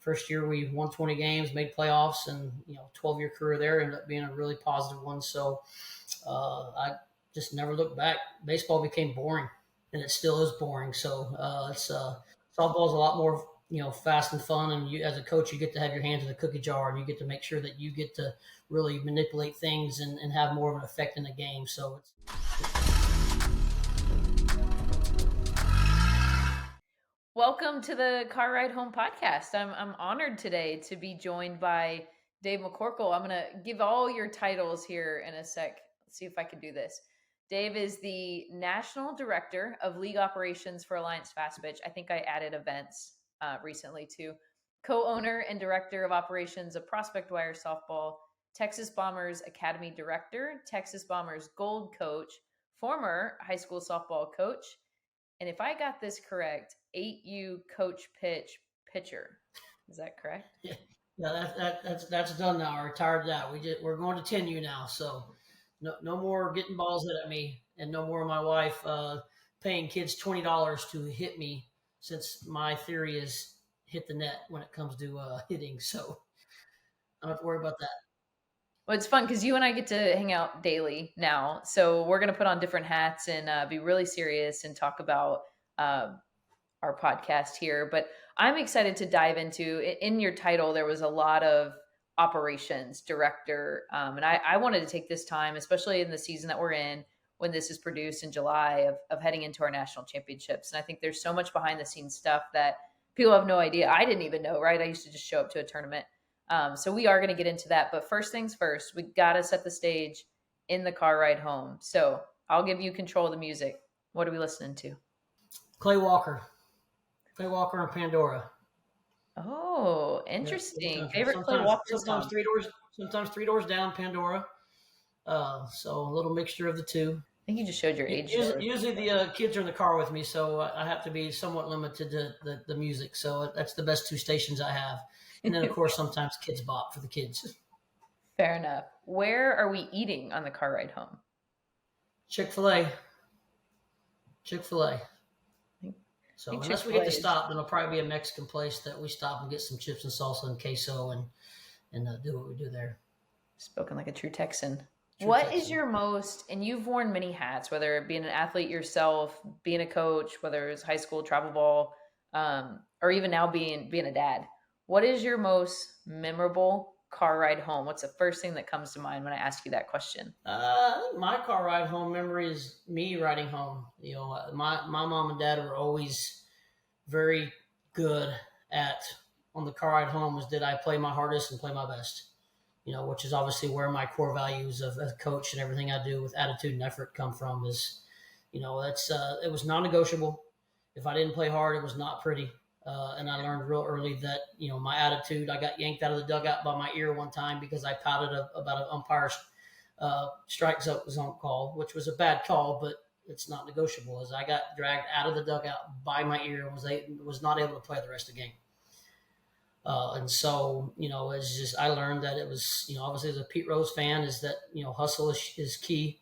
First year we won 20 games, made playoffs, and 12-year career there ended up being a really positive one. So I just never looked back. Baseball became boring, and it still is boring. So softball is a lot more fast and fun, and you as a coach you get to have your hands in the cookie jar, and you get to make sure that you get to really manipulate things and have more of an effect in the game. So it's Welcome to the Car Ride Home podcast. I'm honored today to be joined by Dave McCorkle. I'm going to give all your titles here in a sec. Let's see if I can do this. Dave is the National Director of League Operations for Alliance Fastpitch. I think I added events recently too. Co-owner and Director of Operations of Prospect Wire Softball, Texas Bombers Academy Director, Texas Bombers Gold Coach, former high school softball coach, and if I got this correct, 8U coach pitcher. Is that correct? Yeah, that's done now. I retired that. We're going to 10U now, so no more getting balls hit at me, and no more my wife paying kids $20 to hit me, since my theory is hit the net when it comes to hitting. So I don't have to worry about that. Well, it's fun because you and I get to hang out daily now. So we're going to put on different hats and be really serious and talk about our podcast here. But I'm excited to dive into, in your title, there was a lot of operations director. And I wanted to take this time, especially in the season that we're in, when this is produced in July, of heading into our national championships. And I think there's so much behind the scenes stuff that people have no idea. I didn't even know, right? I used to just show up to a tournament. So we are going to get into that. But first things first, we got to set the stage in the car ride home. So I'll give you control of the music. What are we listening to? Clay Walker and Pandora. Oh, interesting. Yeah, Favorite Clay Walker sometimes song? sometimes three doors down, Pandora. So a little mixture of the two. I think you just showed your age. Usually the kids are in the car with me, so I have to be somewhat limited to the music. So that's the best two stations I have. And then, of course, sometimes Kids Bop for the kids. Fair enough. Where are we eating on the car ride home? Chick-fil-A. So unless we get to stop, then it'll probably be a Mexican place that we stop and get some chips and salsa and queso and do what we do there. Spoken like a true Texan. What is your most, and you've worn many hats, whether being an athlete yourself, being a coach, whether it was high school, travel ball, or even now being a dad. What is your most memorable car ride home? What's the first thing that comes to mind when I ask you that question? I think my car ride home memory is me riding home. My mom and dad were always very good at, on the car ride home, is did I play my hardest and play my best? Which is obviously where my core values of as a coach and everything I do with attitude and effort come from. Is, that's it was non-negotiable. If I didn't play hard, it was not pretty. And I learned real early that, my attitude, I got yanked out of the dugout by my ear one time because I pouted about an umpire's strike zone call, which was a bad call, but it's not negotiable. As I got dragged out of the dugout by my ear and was not able to play the rest of the game. And so, it's just, I learned that it was, obviously as a Pete Rose fan, is that, hustle is key.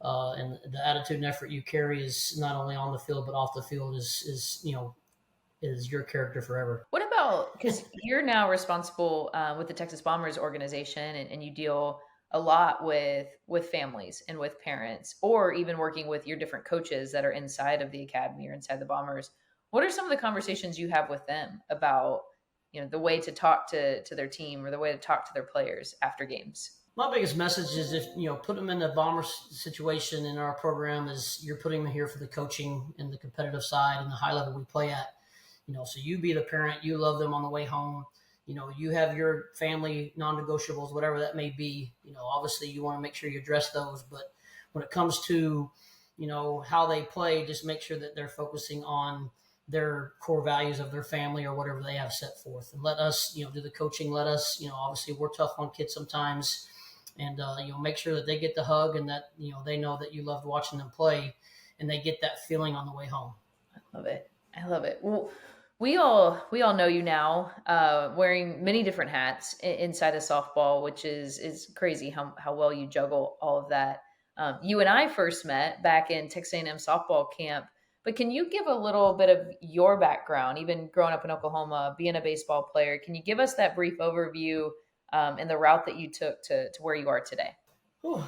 And the attitude and effort you carry is not only on the field, but off the field is your character forever. What about, because you're now responsible with the Texas Bombers organization, and you deal a lot with families and with parents, or even working with your different coaches that are inside of the academy or inside the Bombers. What are some of the conversations you have with them about, the way to talk to their team or the way to talk to their players after games? My biggest message is, if put them in the Bombers situation in our program, is you're putting them here for the coaching and the competitive side and the high level we play at. So you be the parent, you love them on the way home. You have your family non-negotiables, whatever that may be. Obviously you want to make sure you address those, but when it comes to, how they play, just make sure that they're focusing on their core values of their family or whatever they have set forth, and let us, do the coaching. Let us, obviously we're tough on kids sometimes, and, make sure that they get the hug and that, they know that you loved watching them play and they get that feeling on the way home. I love it. Well, we all know you now, wearing many different hats inside of softball, which is crazy how well you juggle all of that. You and I first met back in Texas A&M softball camp But can you give a little bit of your background, even growing up in Oklahoma, being a baseball player? Can you give us that brief overview and the route that you took to where you are today? Whew,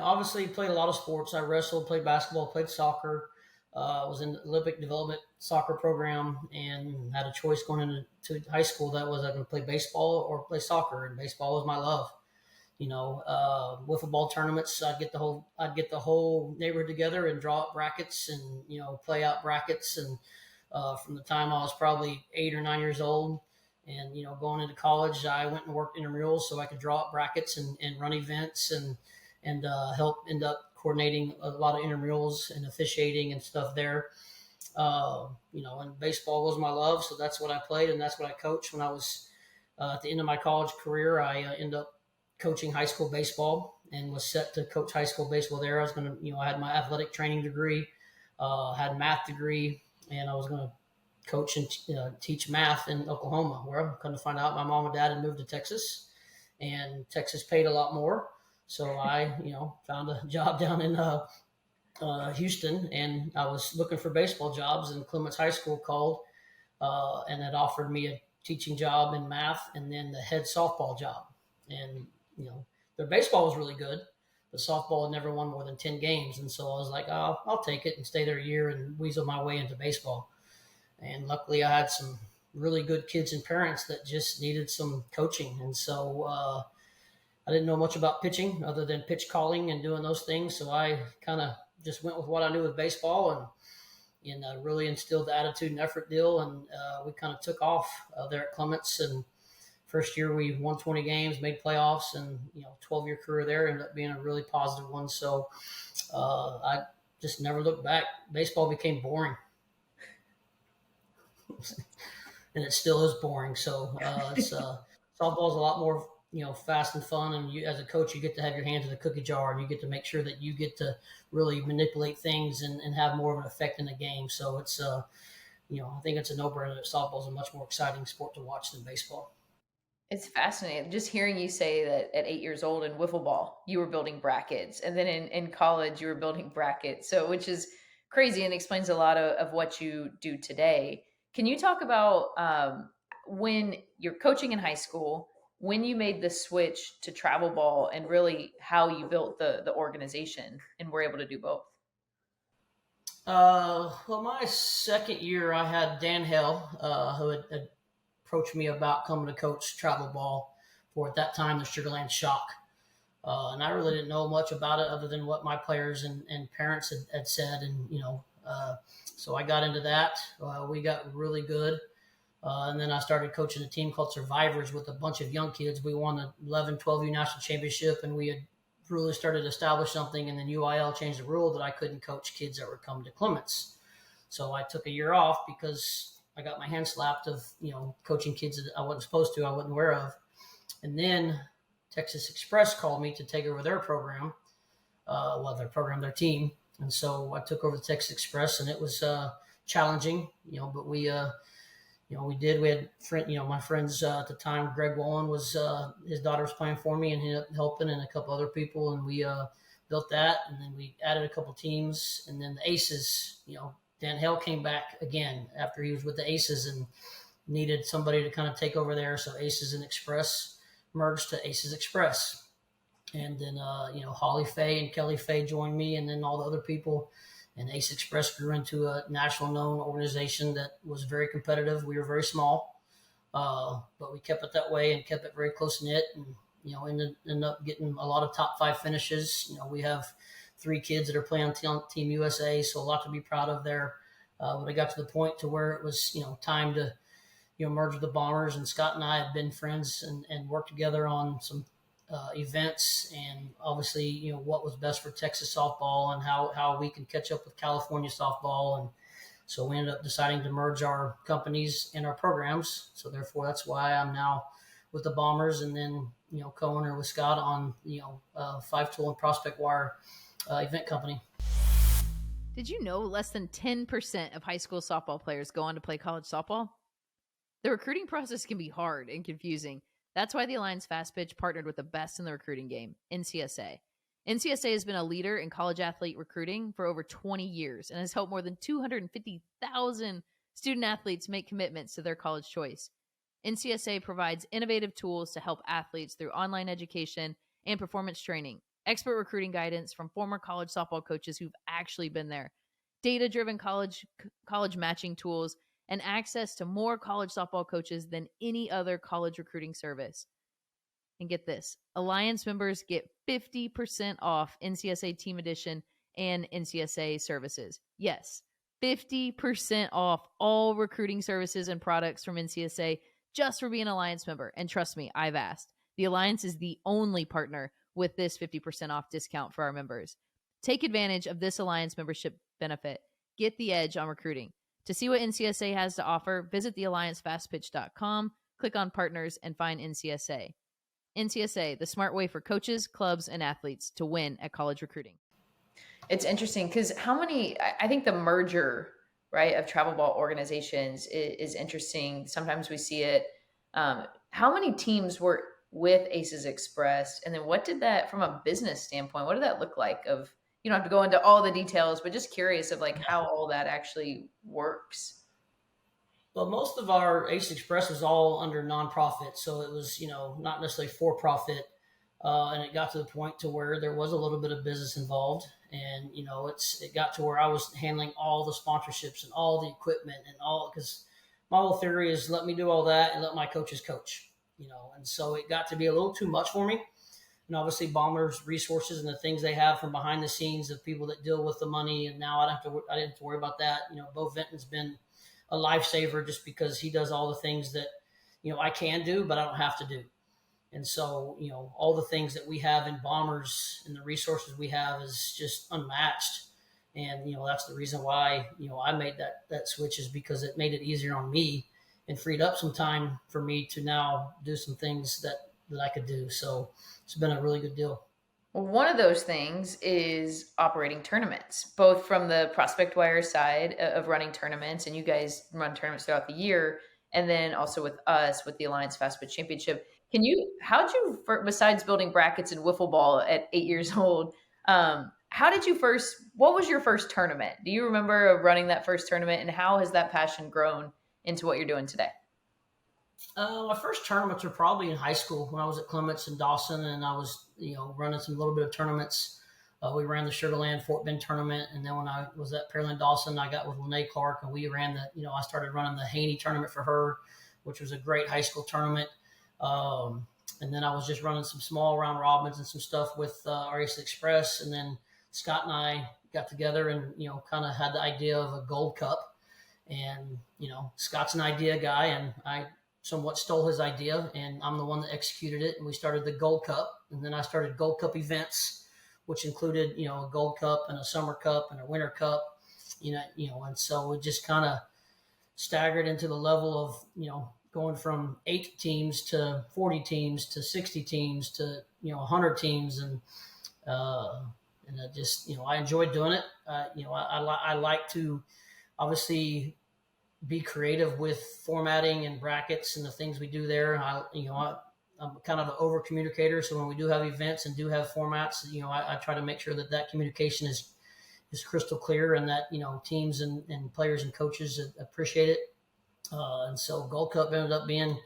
obviously played a lot of sports. I wrestled, played basketball, played soccer. Was in the Olympic development soccer program and had a choice going into high school. That was I could play baseball or play soccer, and baseball was my love. Wiffle ball tournaments. I'd get the whole neighborhood together and draw up brackets and play out brackets. And from the time I was probably 8 or 9 years old, and going into college, I went and worked intramurals so I could draw up brackets and run events and help end up coordinating a lot of intramurals and officiating and stuff there. And baseball was my love, so that's what I played and that's what I coached. When I was at the end of my college career, I ended up coaching high school baseball and was set to coach high school baseball there. I was going to, I had my athletic training degree, had a math degree, and I was going to coach and teach math in Oklahoma, where I'm going to find out my mom and dad had moved to Texas, and Texas paid a lot more. So I, found a job down in Houston, and I was looking for baseball jobs, and Clements High School called and had offered me a teaching job in math and then the head softball job. And their baseball was really good, but softball had never won more than 10 games. And so I was like, oh, I'll take it and stay there a year and weasel my way into baseball. And luckily I had some really good kids and parents that just needed some coaching. And so I didn't know much about pitching other than pitch calling and doing those things. So I kind of just went with what I knew with baseball and really instilled the attitude and effort deal. And we kind of took off there at Clements. And first year we won 20 games, made playoffs, and 12-year career there ended up being a really positive one. So I just never looked back. Baseball became boring, and it still is boring. So it's softball's a lot more fast and fun, and you as a coach you get to have your hands in the cookie jar, and you get to make sure that you get to really manipulate things and have more of an effect in the game. So it's I think it's a no-brainer that softball is a much more exciting sport to watch than baseball. It's fascinating just hearing you say that at 8 years old in wiffle ball, you were building brackets. And then in college, you were building brackets. So, which is crazy and explains a lot of what you do today. Can you talk about when you're coaching in high school, when you made the switch to travel ball and really how you built the organization and were able to do both? Well, my second year, I had Dan Hell, who had approached me about coming to coach travel ball for at that time the Sugarland Shock. And I really didn't know much about it other than what my players and parents had said. And, so I got into that. We got really good. And then I started coaching a team called Survivors with a bunch of young kids. We won the 11, 12U national championship, and we had really started to establish something. And then UIL changed the rule that I couldn't coach kids that were coming to Clements. So I took a year off because I got my hand slapped of, coaching kids that I wasn't supposed to, I wasn't aware of. And then Texas Express called me to take over their program, their team. And so I took over the Texas Express, and it was challenging, but we had my friends at the time, Greg Wallen was, his daughter was playing for me and he ended up helping, and a couple other people. And we built that. And then we added a couple teams, and then the Aces, Dan Hale came back again after he was with the Aces and needed somebody to kind of take over there. So Aces and Express merged to Aces Express. And then, Holly Faye and Kelly Faye joined me, and then all the other people. And Ace Express grew into a national known organization that was very competitive. We were very small, but we kept it that way and kept it very close knit. And, ended up getting a lot of top 5 finishes. We have 3 kids that are playing on Team USA, so a lot to be proud of there. But I got to the point to where it was, time to, merge with the Bombers. And Scott and I had been friends and worked together on some events, and obviously, what was best for Texas softball and how we can catch up with California softball. And so we ended up deciding to merge our companies and our programs. So therefore, that's why I'm now with the Bombers, and then, co-owner with Scott on, 5-tool and Prospect Wire event company. Did you know less than 10% of high school softball players go on to play college softball? The recruiting process can be hard and confusing. That's why the Alliance Fastpitch partnered with the best in the recruiting game, NCSA. NCSA has been a leader in college athlete recruiting for over 20 years and has helped more than 250,000 student athletes make commitments to their college choice. NCSA provides innovative tools to help athletes through online education and performance training, expert recruiting guidance from former college softball coaches who've actually been there, data-driven college matching tools, and access to more college softball coaches than any other college recruiting service. And get this, Alliance members get 50% off NCSA Team Edition and NCSA services. Yes, 50% off all recruiting services and products from NCSA just for being an Alliance member. And trust me, I've asked. The Alliance is the only partner with this 50% off discount for our members. Take advantage of this Alliance membership benefit. Get the edge on recruiting. To see what NCSA has to offer, visit thealliancefastpitch.com, click on partners, and find NCSA. NCSA, the smart way for coaches, clubs, and athletes to win at college recruiting. It's interesting because I think the merger, right, of travel ball organizations is interesting. Sometimes we see it. How many teams were with Aces Express? And then what did that, from a business standpoint, what did that look like? You don't have to go into all the details, but just curious of like how all that actually works. Well, most of our Ace Express was all under nonprofit, so it was, not necessarily for profit. And it got to the point to where there was a little bit of business involved. And, it got to where I was handling all the sponsorships and all the equipment and all, because my whole theory is let me do all that and let my coaches coach, and so it got to be a little too much for me. And obviously Bomber's resources and the things they have from behind the scenes of people that deal with the money. And now I didn't have to worry about that. Bo Vinton's been a lifesaver just because he does all the things that, I can do, but I don't have to do. And so, all the things that we have in Bombers and the resources we have is just unmatched. And, that's the reason why, I made that switch, is because it made it easier on me and freed up some time for me to now do some things that I could do. So it's been a really good deal. Well, one of those things is operating tournaments, both from the Prospect Wire side of running tournaments, and you guys run tournaments throughout the year, and then also with us with the Alliance Fastpitch Championship. How'd you, besides building brackets and wiffle ball at 8 years old, what was your first tournament? Do you remember running that first tournament, and how has that passion grown into what you're doing today? My first tournaments were probably in high school when I was at Clements and Dawson, and I was, running some little bit of tournaments. We ran the Sugar Land Fort Bend tournament, and then when I was at Pearland Dawson, I got with Lene Clark, and we ran I started running the Haney tournament for her, which was a great high school tournament. And then I was just running some small round robins and some stuff with our Ace Express, and then Scott and I got together and kind of had the idea of a Gold Cup, and Scott's an idea guy, and I somewhat stole his idea, and I'm the one that executed it. And we started the Gold Cup, and then I started Gold Cup events, which included, a Gold Cup and a Summer Cup and a Winter Cup, and so we just kind of staggered into the level of, going from 8 teams to 40 teams to 60 teams to, 100 teams. And I just, I enjoyed doing it. I like to obviously be creative with formatting and brackets and the things we do there. I'm kind of an over communicator. So when we do have events and do have formats, I try to make sure that communication is crystal clear, and that, teams and players and coaches appreciate it. And so Gold Cup ended up being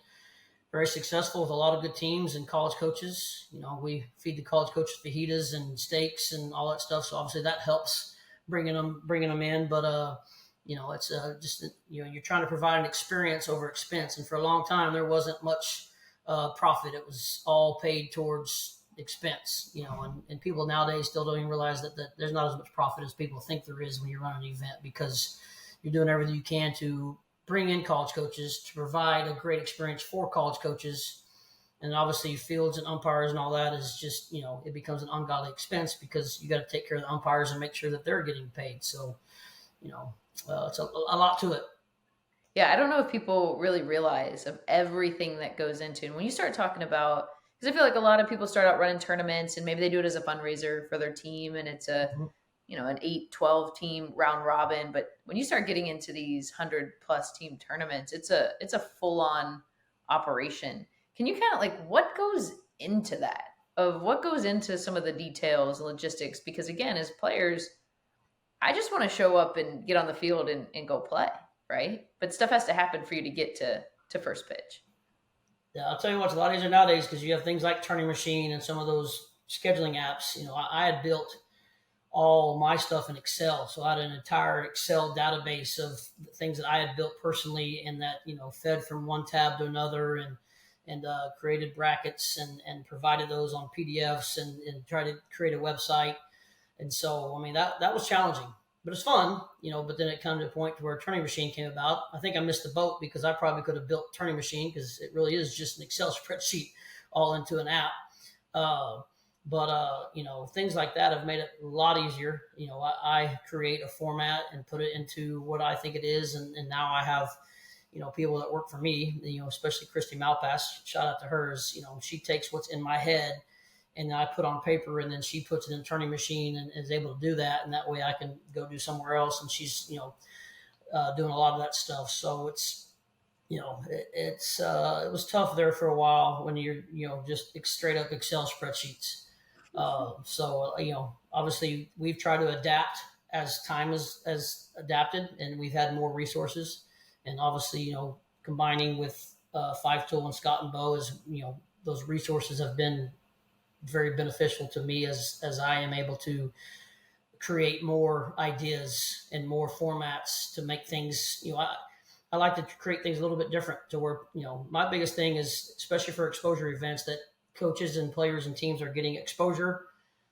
very successful with a lot of good teams and college coaches. We feed the college coaches fajitas and steaks and all that stuff. So obviously that helps bringing them in. But, it's just, you're trying to provide an experience over expense. And for a long time, there wasn't much profit. It was all paid towards expense, and people nowadays still don't even realize that there's not as much profit as people think there is when you run an event, because you're doing everything you can to bring in college coaches to provide a great experience for college coaches. And obviously fields and umpires and all that is just, it becomes an ungodly expense, because you got to take care of the umpires and make sure that they're getting paid. So, it's a lot to it. Yeah, I don't know if people really realize of everything that goes into it. And when you start talking about, because I feel like a lot of people start out running tournaments and maybe they do it as a fundraiser for their team, and it's an 8-12 team round robin. But when you start getting into these 100+ team tournaments, it's a full on operation. Can you kind of what goes into that? of what goes into some of the details and logistics, because again, as players, I just want to show up and get on the field and go play, right? But stuff has to happen for you to get to first pitch. Yeah, I'll tell you what's a lot easier nowadays because you have things like Turning Machine and some of those scheduling apps. I had built all my stuff in Excel, so I had an entire Excel database of things that I had built personally, and that fed from one tab to another, and created brackets and provided those on PDFs and tried to create a website. And so, I mean, that was challenging, but it's fun, but then it came to a point where Turning Machine came about. I think I missed the boat because I probably could have built Turning Machine because it really is just an Excel spreadsheet all into an app. But things like that have made it a lot easier. I create a format and put it into what I think it is. And now I have, people that work for me, especially Christy Malpass, shout out to hers. She takes what's in my head and I put on paper, and then she puts it in a Turning Machine and is able to do that. And that way I can go do somewhere else. And she's, doing a lot of that stuff. So it's, it was tough there for a while when you're, just straight up Excel spreadsheets. Obviously we've tried to adapt as time has adapted, and we've had more resources, and obviously, combining with Five Tool and Scott and Bo is, those resources have been very beneficial to me as I am able to create more ideas and more formats to make things, I like to create things a little bit different to where, my biggest thing is, especially for exposure events, that coaches and players and teams are getting exposure.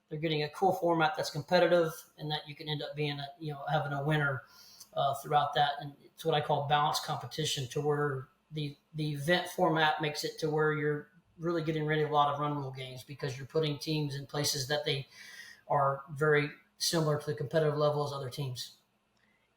They're getting a cool format that's competitive, and that you can end up being having a winner throughout that. And it's what I call balanced competition, to where the event format makes it to where you're really getting rid of a lot of run rule games, because you're putting teams in places that they are very similar to the competitive level as other teams.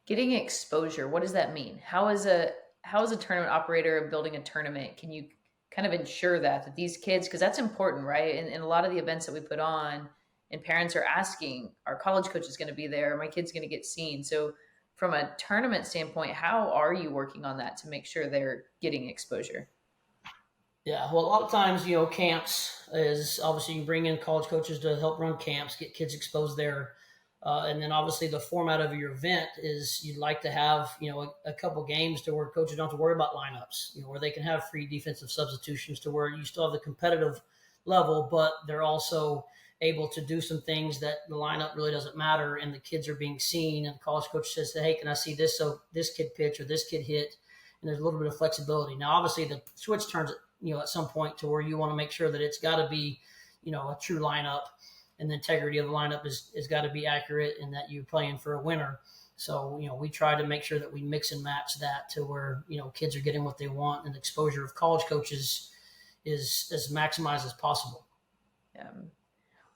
Getting exposure, what does that mean? How is a tournament operator building a tournament? Can you kind of ensure that these kids, because that's important, right? And a lot of the events that we put on, and parents are asking, our college coach is going to be there, my kid's going to get seen. So from a tournament standpoint, how are you working on that to make sure they're getting exposure? Yeah, well, a lot of times, camps is obviously you bring in college coaches to help run camps, get kids exposed there. And then obviously the format of your event is you'd like to have, a couple games to where coaches don't have to worry about lineups, where they can have free defensive substitutions, to where you still have the competitive level, but they're also able to do some things that the lineup really doesn't matter, and the kids are being seen, and the college coach says, hey, can I see this? So this kid pitch or this kid hit, and there's a little bit of flexibility. Now, obviously the switch turns, at some point to where you want to make sure that it's got to be, a true lineup, and the integrity of the lineup is got to be accurate, and that you're playing for a winner. So, we try to make sure that we mix and match that to where, kids are getting what they want, and the exposure of college coaches is as maximized as possible.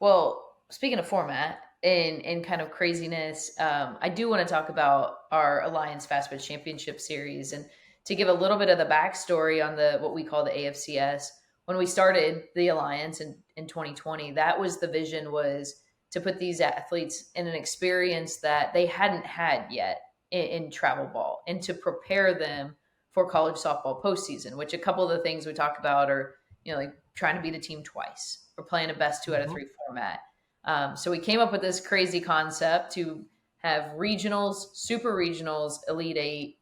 Well, speaking of format and kind of craziness, I do want to talk about our Alliance Fastpitch Championship Series, and to give a little bit of the backstory on what we call the AFCS. When we started the Alliance in 2020, that was the vision, was to put these athletes in an experience that they hadn't had yet in travel ball, and to prepare them for college softball postseason, which a couple of the things we talk about are, like trying to beat a team twice, or playing a best 2 out of 3 format. So we came up with this crazy concept to have regionals, super regionals, Elite Eight,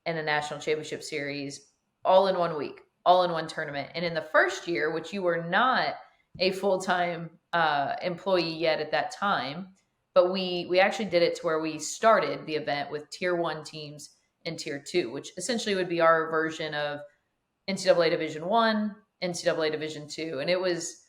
and a national championship series all in 1 week, all in one tournament. And in the first year, which you were not a full-time employee yet at that time, but we actually did it to where we started the event with Tier 1 teams and Tier 2, which essentially would be our version of NCAA Division 1, NCAA Division 2. And it was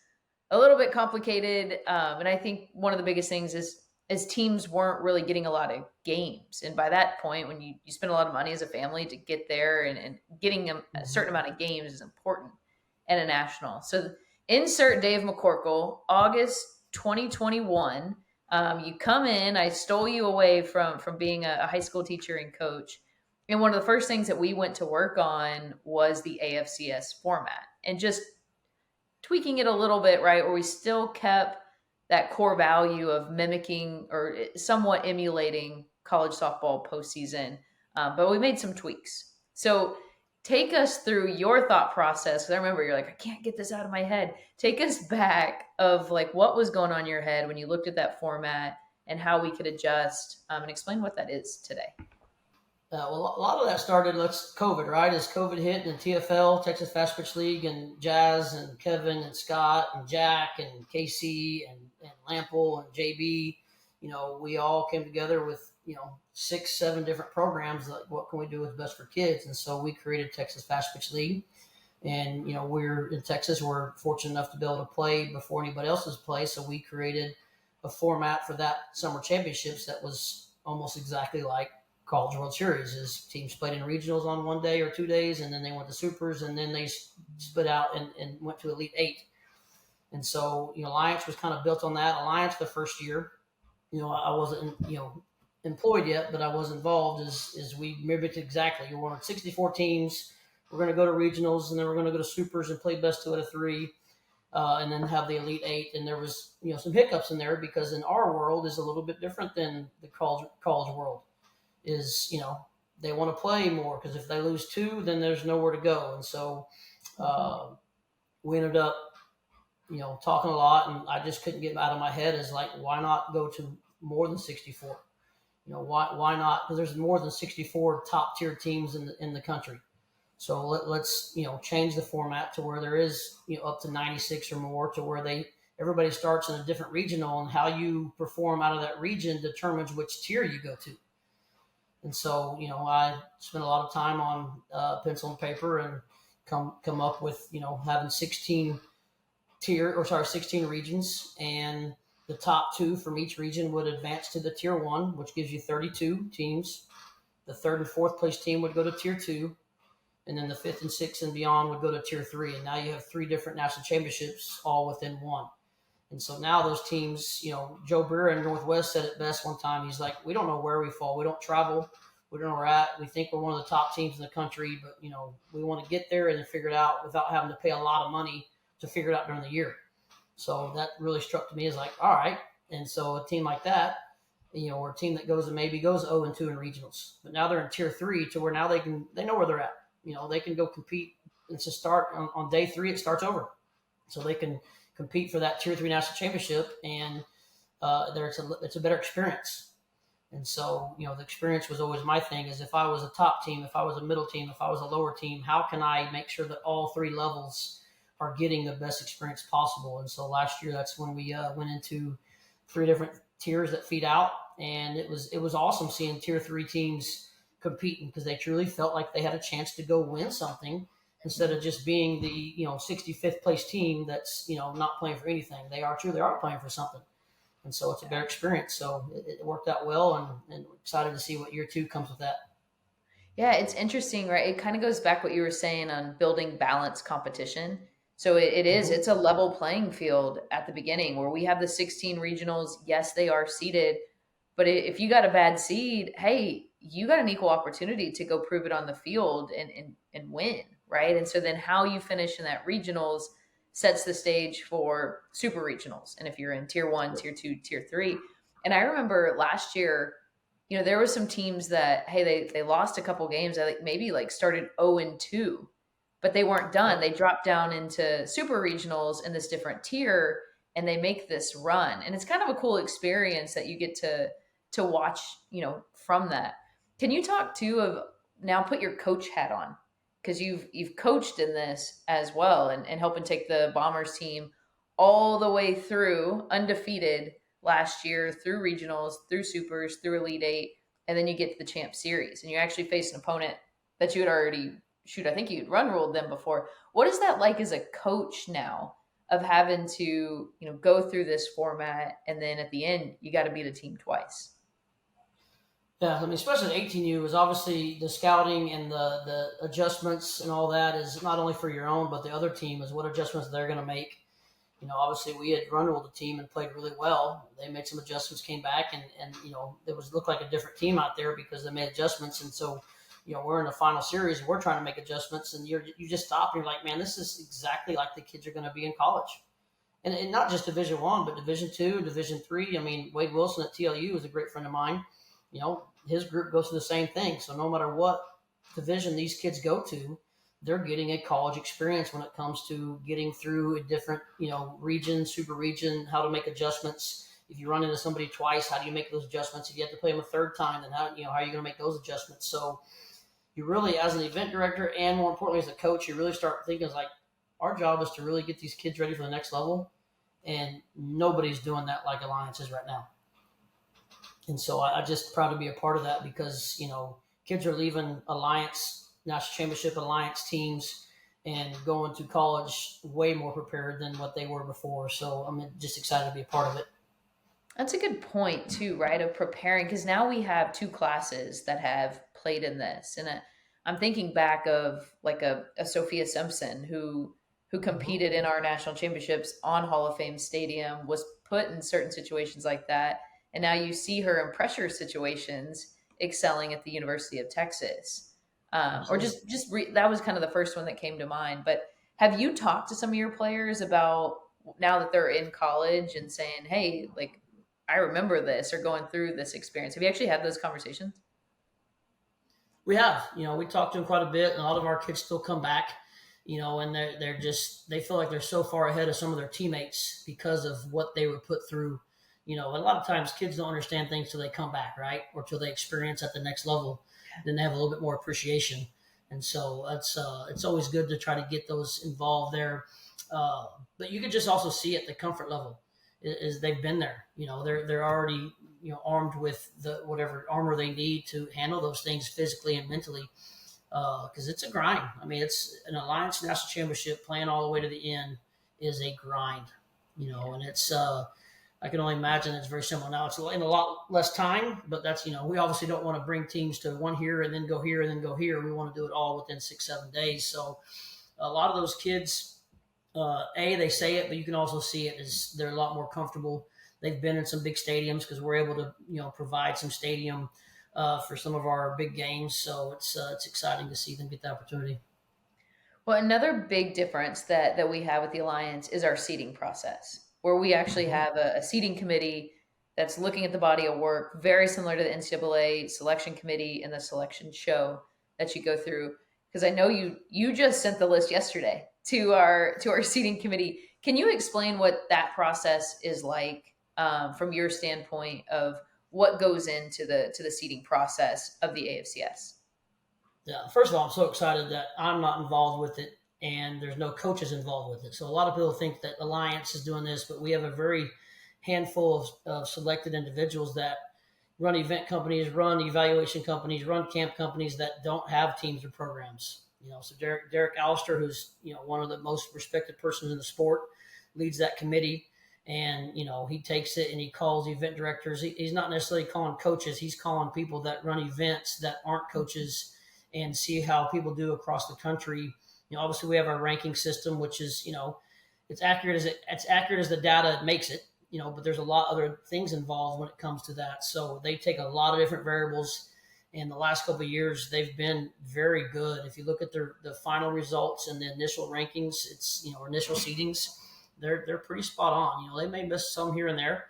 a little bit complicated. And I think one of the biggest things is teams weren't really getting a lot of games. And by that point, when you spend a lot of money as a family to get there, and getting a certain amount of games is important at a national. So insert Dave McCorkle, August 2021. You come in, I stole you away from being a high school teacher and coach. And one of the first things that we went to work on was the AFCS format, and just tweaking it a little bit, right? Where we still kept that core value of mimicking or somewhat emulating college softball postseason. But we made some tweaks. So take us through your thought process. Because I remember you're like, I can't get this out of my head. Take us back of like what was going on in your head when you looked at that format and how we could adjust, and explain what that is today. Well, a lot of that started, COVID, right? As COVID hit, and TFL, Texas Fastpitch League, and Jazz, and Kevin, and Scott, and Jack, and Casey, and Lample, and JB, we all came together with, 6, 7 different programs. Like, what can we do what's best for kids? And so we created Texas Fastpitch League. And, we're in Texas. We're fortunate enough to be able to play before anybody else's play. So we created a format for that summer championships that was almost exactly like College World Series. Is teams played in regionals on 1 day or 2 days, and then they went to supers, and then they split out and went to Elite Eight. And so, Alliance was kind of built on that. Alliance the first year, I wasn't, employed yet, but I was involved as we mimicked exactly. You wanted 64 teams. We're going to go to regionals, and then we're going to go to supers and play best 2 out of 3. And then have the Elite Eight. And there was, some hiccups in there because in our world is a little bit different than the college world. Is, they want to play more, because if they lose 2, then there's nowhere to go. And so we ended up, talking a lot, and I just couldn't get out of my head is like, why not go to more than 64? Why not? Because there's more than 64 top tier teams in the country. So let's change the format to where there is up to 96 or more, to where everybody starts in a different regional, and how you perform out of that region determines which tier you go to. And so I spent a lot of time on pencil and paper and come up with having 16 regions, and the top 2 from each region would advance to the tier 1, which gives you 32 teams. The 3rd and 4th place team would go to tier 2. And then the 5th and 6th and beyond would go to tier 3. And now you have 3 different national championships all within one. And so now those teams, Joe Brewer in Northwest said it best one time. He's like, we don't know where we fall. We don't travel. We don't know where we're at. We think we're one of the top teams in the country, but, we want to get there and then figure it out without having to pay a lot of money to figure it out during the year. So that really struck to me as like, all right. And so a team like that, or a team that goes 0-2 in regionals, but now they're in tier 3, to where now they know where they're at. They can go compete. It's a start on day 3. It starts over, so they can compete for that tier 3 national championship, and it's a better experience. And so, the experience was always my thing. Is if I was a top team, if I was a middle team, if I was a lower team, how can I make sure that all 3 levels are getting the best experience possible? And so last year, that's when we went into 3 different tiers that feed out, and it was awesome seeing tier 3 teams competing, because they truly felt like they had a chance to go win something, instead of just being the 65th place team that's not playing for anything. They are playing for something, and so it's a better experience. So it worked out well, and we're excited to see what year 2 comes with that. Yeah, it's interesting, right? It kind of goes back what you were saying on building balanced competition. So it's a level playing field at the beginning, where we have the 16 regionals. Yes, they are seeded, but if you got a bad seed, hey, you got an equal opportunity to go prove it on the field and win, right? And so then how you finish in that regionals sets the stage for super regionals. And if you're in tier 1, tier 2, tier 3. And I remember last year, there were some teams that, hey, they lost a couple games that maybe started 0-2, but they weren't done. They dropped down into super regionals in this different tier, and they make this run. And it's kind of a cool experience that you get to watch, from that. Can you talk too of now, put your coach hat on, because you've coached in this as well, and helping take the Bombers team all the way through undefeated last year, through regionals, through supers, through Elite Eight, and then you get to the Champ Series, and you actually face an opponent that you had already I think you'd run ruled them before. What is that like as a coach now, of having to go through this format, and then at the end you got to beat a team twice? Yeah, especially at 18U, is obviously the scouting and the adjustments and all that is not only for your own, but the other team is what adjustments they're going to make. Obviously we had run ruled the team and played really well. They made some adjustments, came back, and it looked like a different team out there because they made adjustments. And so, we're in the final series and we're trying to make adjustments, and you just stop and you're like, man, this is exactly like the kids are going to be in college. And not just Division I, but Division II, Division III. Wade Wilson at TLU is a great friend of mine. His group goes through the same thing. So no matter what division these kids go to, they're getting a college experience when it comes to getting through a different, region, super region, how to make adjustments. If you run into somebody twice, how do you make those adjustments? If you have to play them a third time, then how are you going to make those adjustments? So you really, as an event director and more importantly as a coach, you really start thinking like, our job is to really get these kids ready for the next level. And nobody's doing that like Alliance is right now. And so I just proud to be a part of that because, kids are leaving Alliance, National Championship Alliance teams and going to college way more prepared than what they were before. So I'm just excited to be a part of it. That's a good point too, right? Of preparing, because now we have 2 classes that have played in this. And I'm thinking back of like a Sophia Simpson who competed in our national championships on Hall of Fame Stadium, was put in certain situations like that. And now you see her in pressure situations excelling at the University of Texas. Or that was kind of the first one that came to mind. But have you talked to some of your players about now that they're in college and saying, hey, like, I remember this or going through this experience? Have you actually had those conversations? We have, we talked to them quite a bit, and a lot of our kids still come back, and they feel like they're so far ahead of some of their teammates because of what they were put through. A lot of times kids don't understand things till they come back, right? Or till they experience at the next level, then they have a little bit more appreciation. And so it's always good to try to get those involved there. But you can just also see at the comfort level is they've been there. They're already armed with the whatever armor they need to handle those things physically and mentally. Because it's a grind. I mean, it's an Alliance National Championship playing all the way to the end is a grind. And it's I can only imagine it's very similar. Now it's in a lot less time, but that's we obviously don't want to bring teams to one here and then go here and then go here. We want to do it all within 6-7 days. So a lot of those kids. They say it, but you can also see it as they're a lot more comfortable. They've been in some big stadiums because we're able to, provide some stadium for some of our big games. So it's exciting to see them get the opportunity. Well, another big difference that we have with the Alliance is our seating process, where we actually have a seating committee that's looking at the body of work, very similar to the NCAA selection committee and the selection show that you go through. Because I know you just sent the list yesterday to our seating committee. Can you explain what that process is like from your standpoint of what goes into the seating process of the AFCS? Yeah, first of all, I'm so excited that I'm not involved with it and there's no coaches involved with it. So a lot of people think that Alliance is doing this, but we have a very handful of selected individuals that run event companies, run evaluation companies, run camp companies that don't have teams or programs. So Derek Allister, who's one of the most respected persons in the sport, leads that committee, and he takes it and he calls event directors. He's not necessarily calling coaches; he's calling people that run events that aren't coaches, and see how people do across the country. Obviously we have our ranking system, which is it's accurate as the data makes it. But there's a lot of other things involved when it comes to that. So they take a lot of different variables. In the last couple of years, they've been very good. If you look at the final results and the initial rankings, it's initial seedings, they're pretty spot on. They may miss some here and there,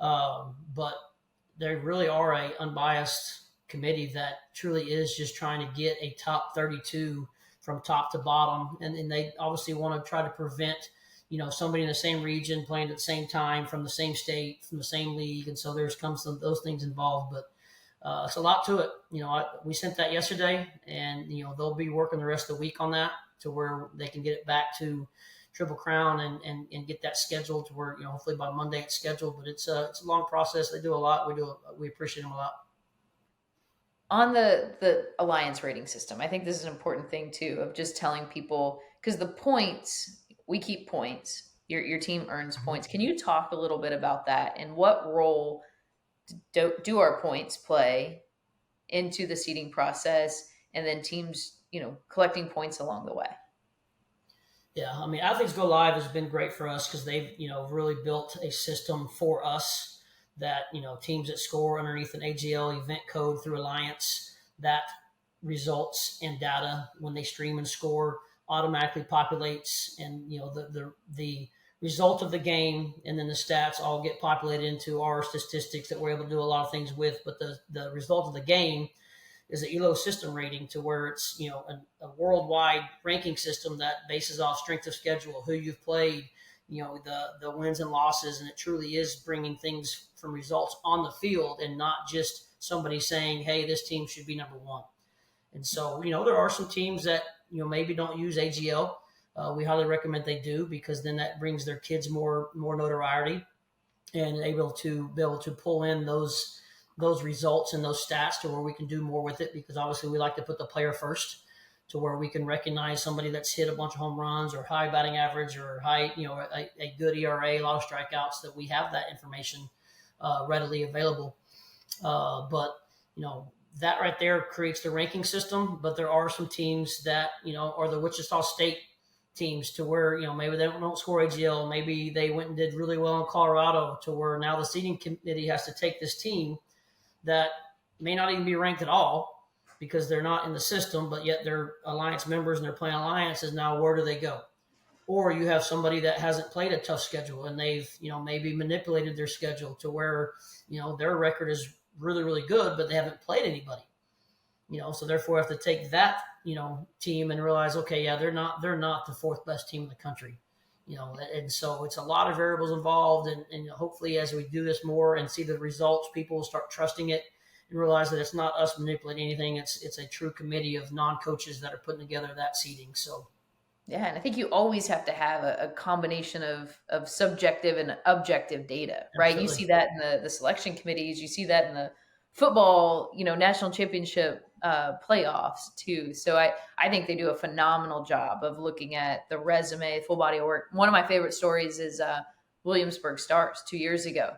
but they really are a unbiased committee that truly is just trying to get a top 32 from top to bottom, and they obviously want to try to prevent somebody in the same region playing at the same time from the same state, from the same league. And so there's comes some those things involved, but it's a lot to it. We sent that yesterday, and, they'll be working the rest of the week on that to where they can get it back to Triple Crown and get that scheduled to where, hopefully by Monday it's scheduled, but it's a long process. They do a lot. We appreciate them a lot. On the Alliance rating system, I think this is an important thing too, of just telling people, because the points, we keep points. Your team earns points. Can you talk a little bit about that and what role do our points play into the seeding process, and then teams, collecting points along the way? Yeah, I mean, Athletes Go Live has been great for us because they've, really built a system for us that, teams that score underneath an AGL event code through Alliance, that results in data when they stream and score automatically populates, and the result of the game and then the stats all get populated into our statistics that we're able to do a lot of things with. But the result of the game is the ELO system rating, to where it's, a worldwide ranking system that bases off strength of schedule, who you've played, the wins and losses, and it truly is bringing things from results on the field and not just somebody saying, hey, this team should be number one. And so, there are some teams that, maybe don't use AGL. We highly recommend they do, because then that brings their kids more notoriety and able to pull in those results and those stats to where we can do more with it, because obviously we like to put the player first, to where we can recognize somebody that's hit a bunch of home runs or high batting average or high, a good ERA, a lot of strikeouts, that we have that information readily available. But that right there creates the ranking system. But there are some teams that, are the Wichita State teams, to where, maybe they don't score AGL. Maybe they went and did really well in Colorado, to where now the seating committee has to take this team that may not even be ranked at all, because they're not in the system, but yet they're Alliance members and they're playing alliances. Now, where do they go? Or you have somebody that hasn't played a tough schedule, and they've, maybe manipulated their schedule to where, their record is really, really good, but they haven't played anybody. So therefore have to take that, team and realize, okay, yeah, they're not the fourth best team in the country. And so it's a lot of variables involved, and hopefully as we do this more and see the results, people will start trusting it and realize that it's not us manipulating anything. It's a true committee of non-coaches that are putting together that seating. So yeah, and I think you always have to have a combination of subjective and objective data, right? Absolutely. You see that in the selection committees, you see that in the football, national championship playoffs too. So I think they do a phenomenal job of looking at the resume, full body of work. One of my favorite stories is Williamsburg Stars 2 years ago,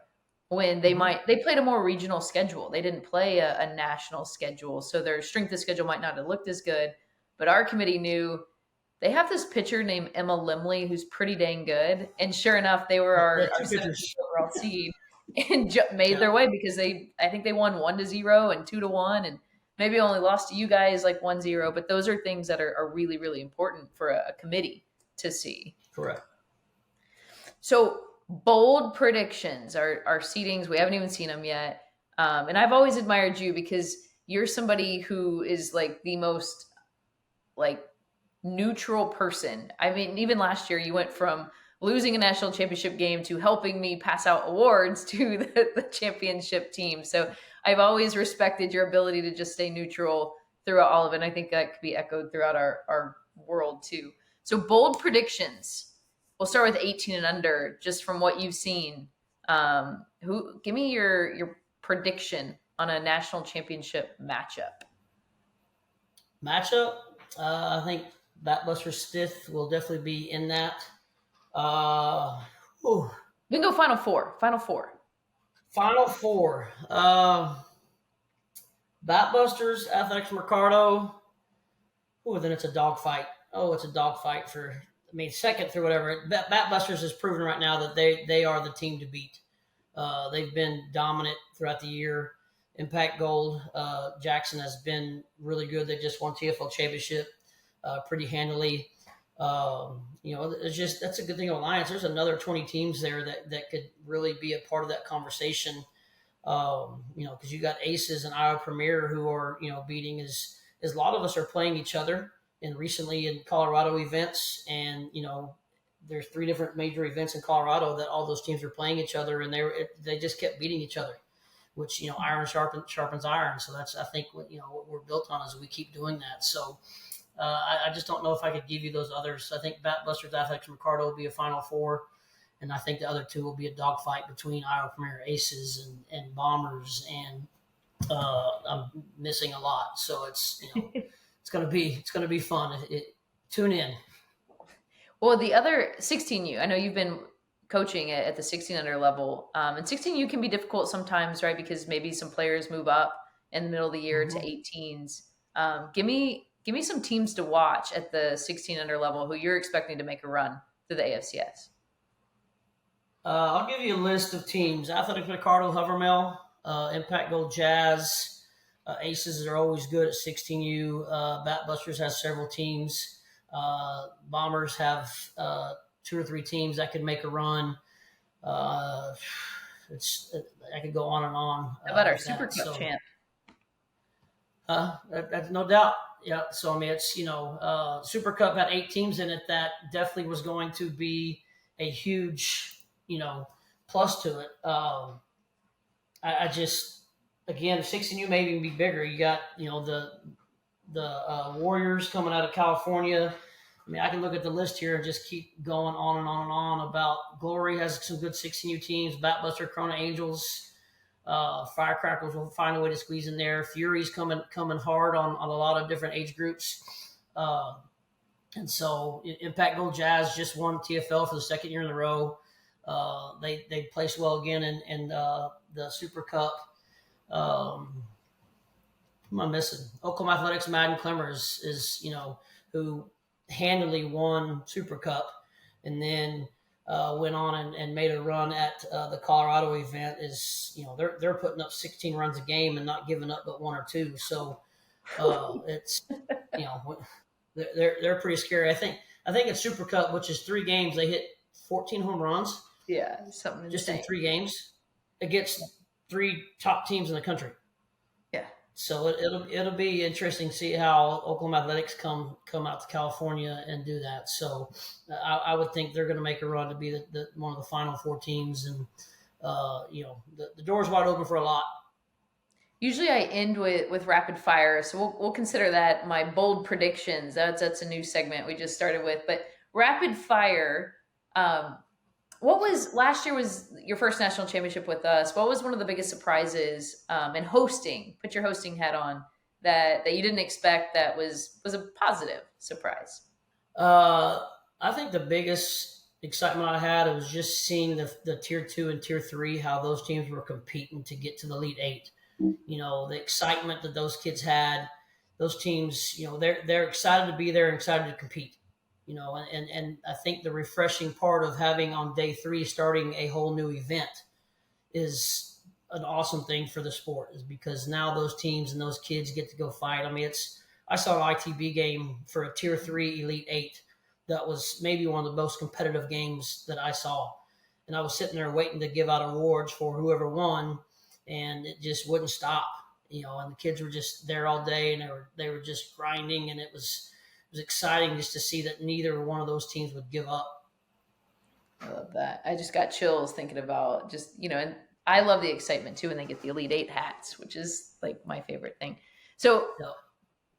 when they played a more regional schedule. They didn't play a national schedule, so their strength of schedule might not have looked as good. But our committee knew they have this pitcher named Emma Limley who's pretty dang good, and sure enough, they were our 17th overall seed and made their way, because I think they won 1-0 and 2-1, and maybe only lost to you guys like 1-0. But those are things that are really, really important for a committee to see. Correct. So bold predictions are seedings. We haven't even seen them yet. And I've always admired you, because you're somebody who is like the most neutral person. I mean, even last year you went from losing a national championship game to helping me pass out awards to the championship team. So I've always respected your ability to just stay neutral throughout all of it. And I think that could be echoed throughout our world too. So bold predictions. We'll start with 18 and under, just from what you've seen. Give me your prediction on a national championship matchup. I think Batbuster Stith will definitely be in that. We can go Final Four. Batbusters, Athletics Mercado. Then it's a dogfight. It's a dogfight for, second through whatever. Batbusters has proven right now that they are the team to beat. They've been dominant throughout the year. Impact Gold, Jackson has been really good. They just won TFL championship pretty handily. It's just, that's a good thing of Alliance. There's another 20 teams there that could really be a part of that conversation. Because you got Aces and Iowa Premier who are, beating as a lot of us are playing each other, and recently in Colorado events. And, there's 3 different major events in Colorado that all those teams are playing each other, and they just kept beating each other, which, iron sharpens iron. So that's, I think, what we're built on, is we keep doing that. So I just don't know if I could give you those others. I think Batbusters, Athletics Mercado will be a Final Four. And I think the other 2 will be a dogfight between Iowa Premier, Aces, and Bombers. And I'm missing a lot. So it's, it's going to be fun. Tune in. Well, the other 16U, I know you've been coaching at the 16 under level. And 16U can be difficult sometimes, right? Because maybe some players move up in the middle of the year to 18s. Give me some teams to watch at the 16 under level who you're expecting to make a run through the AFCS. I'll give you a list of teams. Athletics Mercado, Hovermill, Impact Gold Jazz. Aces are always good at 16U. Batbusters has several teams. Bombers have 2 or 3 teams that could make a run. I could go on and on. How about our Super Cup champ? That's no doubt. Yeah. So I mean, it's Super Cup had 8 teams in it. That definitely was going to be a huge plus to it. I just again 16U may even be bigger. You got the Warriors coming out of California. I mean, I can look at the list here and just keep going on and on and on about Glory has some good 16U teams, Batbuster, Corona Angels, Firecrackers will find a way to squeeze in there. Fury's coming hard on a lot of different age groups. And so Impact Gold Jazz just won TFL for the second year in a row. They placed well again in the Super Cup. Who am I missing? Oklahoma Athletics Madden Clemers is who handily won Super Cup, and then went on and made a run at the Colorado event. Is they're putting up 16 runs a game and not giving up but one or two. So it's they're pretty scary. I think at Super Cup, which is 3 games, they hit 14 home runs. Yeah, something just insane. in 3 games against 3 top teams in the country. Yeah. So it'll be interesting to see how Oklahoma Athletics come out to California and do that. So I would think they're going to make a run to be the one of the final 4 teams, and the door's wide open for a lot. Usually I end with rapid fire, so we'll consider that my bold predictions. That's a new segment we just started with. But rapid fire, what was last year was your first national championship with us? What was one of the biggest surprises in hosting? Put your hosting hat on that you didn't expect that was a positive surprise. I think the biggest excitement I had was just seeing the tier 2 and tier 3, how those teams were competing to get to the Elite 8. The excitement that those kids had, those teams, they're excited to be there and excited to compete. And I think the refreshing part of having on day 3 starting a whole new event is an awesome thing for the sport, is because now those teams and those kids get to go fight. I mean, I saw an ITB game for a tier 3 Elite 8 that was maybe one of the most competitive games that I saw. And I was sitting there waiting to give out awards for whoever won, and it just wouldn't stop, and the kids were just there all day, and they were just grinding, and it was exciting just to see that neither one of those teams would give up. I love that. I just got chills thinking about and I love the excitement too when they get the Elite 8 hats, which is like my favorite thing. So Yeah.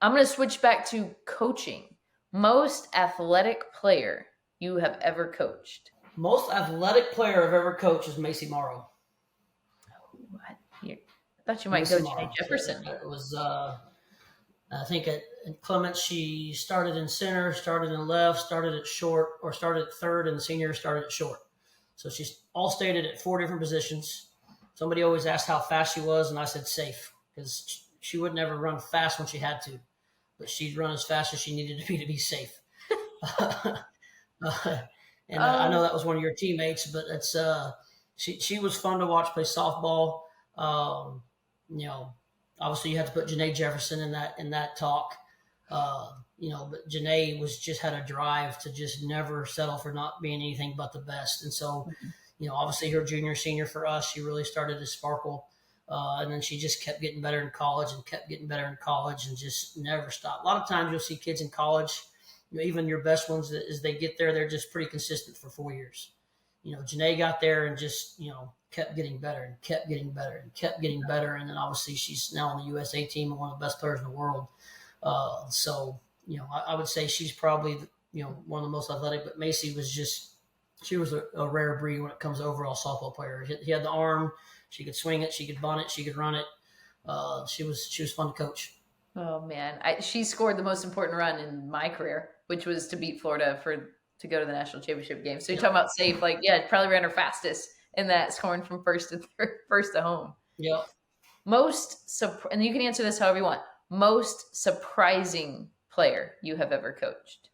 I'm going to switch back to coaching. Most athletic player you have ever coached? Most athletic player I've ever coached is Macy Morrow. I thought you might go Janae Jefferson. It was, I think at Clements, she started in center, started in left, started at short, or started at third, and the senior started at short. So she's all stated at 4 different positions. Somebody always asked how fast she was, and I said safe, because she would never run fast when she had to, but she'd run as fast as she needed to be safe. And I know that was one of your teammates, but it's she was fun to watch play softball. Obviously you have to put Janae Jefferson in that talk. But Janae just had a drive to just never settle for not being anything but the best. And so, obviously her junior, senior for us, she really started to sparkle. And then she just kept getting better in college and just never stopped. A lot of times you'll see kids in college, even your best ones, as they get there, they're just pretty consistent for 4 years. Janae got there and just, kept getting better and kept getting better and kept getting better. And then obviously she's now on the USA team and one of the best players in the world. I would say she's probably, one of the most athletic, but Macy was she was a rare breed when it comes to overall softball player. He had the arm, she could swing it, she could bunt it, she could run it. She was fun to coach. Oh man. She scored the most important run in my career, which was to beat Florida to go to the national championship game. So you're talking about safe, probably ran her fastest in that, scoring from first to home. Yeah. And you can answer this however you want. Most surprising player you have ever coached?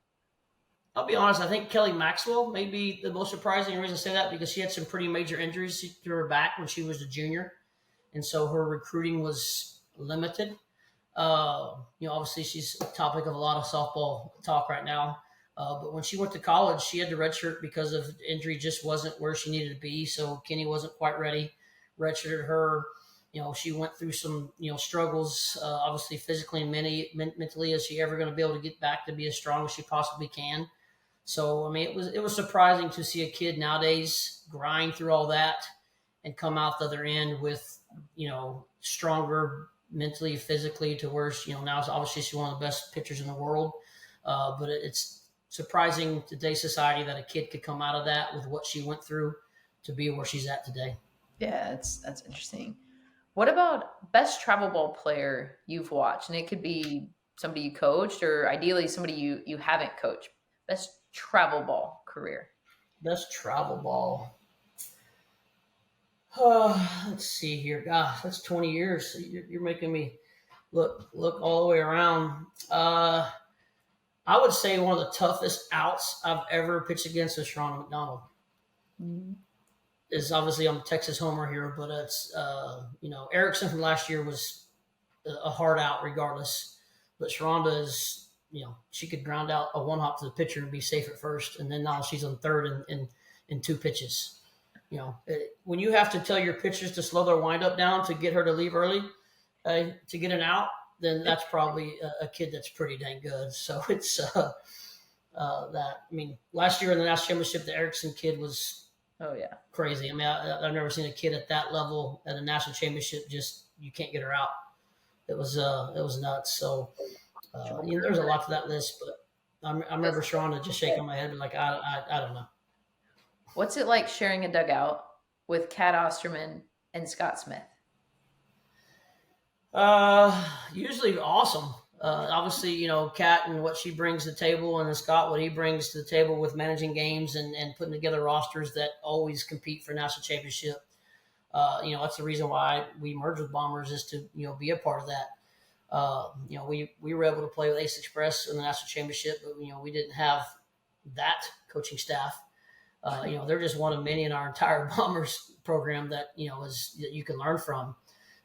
I'll be honest, I think Kelly Maxwell may be the most surprising. The reason I say that, because she had some pretty major injuries to her back when she was a junior. And so her recruiting was limited. Obviously she's a topic of a lot of softball talk right now. But when she went to college, she had to redshirt because of injury, just wasn't where she needed to be. So Kenny wasn't quite ready. Redshirted her. She went through some, struggles, obviously physically and mentally. Is she ever going to be able to get back to be as strong as she possibly can? So, I mean, it was surprising to see a kid nowadays grind through all that and come out the other end with, stronger mentally, physically, to where, now obviously she's one of the best pitchers in the world. But it's surprising today's society that a kid could come out of that with what she went through to be where she's at today. Yeah, that's interesting. What about best travel ball player you've watched? And it could be somebody you coached, or ideally somebody you haven't coached. Best travel ball career. Best travel ball. Let's see here. Gosh, that's 20 years. You're making me look all the way around. I would say one of the toughest outs I've ever pitched against was Sharonda McDonald. Mm-hmm. Is obviously I'm a Texas homer here, but it's Erickson from last year was a hard out regardless. But Sharonda is, she could ground out a one hop to the pitcher and be safe at first, and then now she's on third in 2 pitches. When you have to tell your pitchers to slow their windup down to get her to leave early to get an out, then that's probably a kid that's pretty dang good. So it's that. I mean, last year in the national championship, the Erickson kid was. Oh yeah, crazy. I mean, I've never seen a kid at that level at a national championship. Just you can't get her out. It was nuts. So there's a lot to that list, but I remember Sharonda just shaking my head like I don't know. What's it like sharing a dugout with Kat Osterman and Scott Smith? Usually awesome. Obviously, Kat and what she brings to the table, and then Scott, what he brings to the table with managing games and putting together rosters that always compete for national championship. That's the reason why we merged with Bombers, is to, be a part of that. We were able to play with Ace Express in the national championship, but, we didn't have that coaching staff. They're just one of many in our entire Bombers program that, that you can learn from.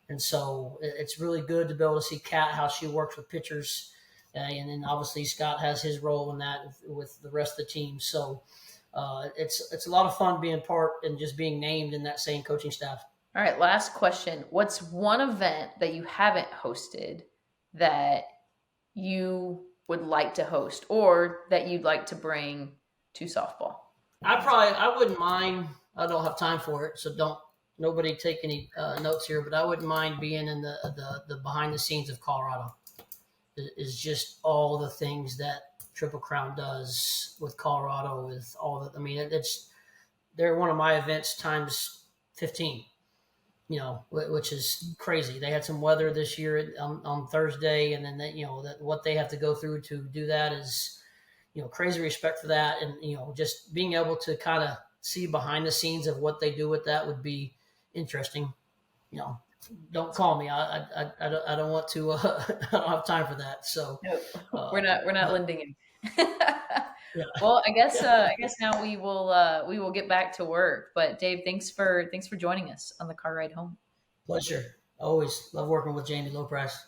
And so it's really good to be able to see Kat, how she works with pitchers. And then obviously Scott has his role in that with the rest of the team. So it's a lot of fun being part and just being named in that same coaching staff. All right, last question. What's one event that you haven't hosted that you would like to host, or that you'd like to bring to softball? I wouldn't mind. I don't have time for it, so nobody take any notes here, but I wouldn't mind being in the behind the scenes of Colorado. Is just all the things that Triple Crown does with Colorado, with all the, I mean, they're one of my events times 15, which is crazy. They had some weather this year on Thursday, and then that what they have to go through to do that is, crazy respect for that. And, just being able to kind of see behind the scenes of what they do with that would be interesting. Don't call me. I don't want to. I don't have time for that. So we're not lending him. Yeah. Well, I guess now we will get back to work. But Dave, thanks for joining us on the car ride home. Pleasure. Always love working with Jamie Lopez.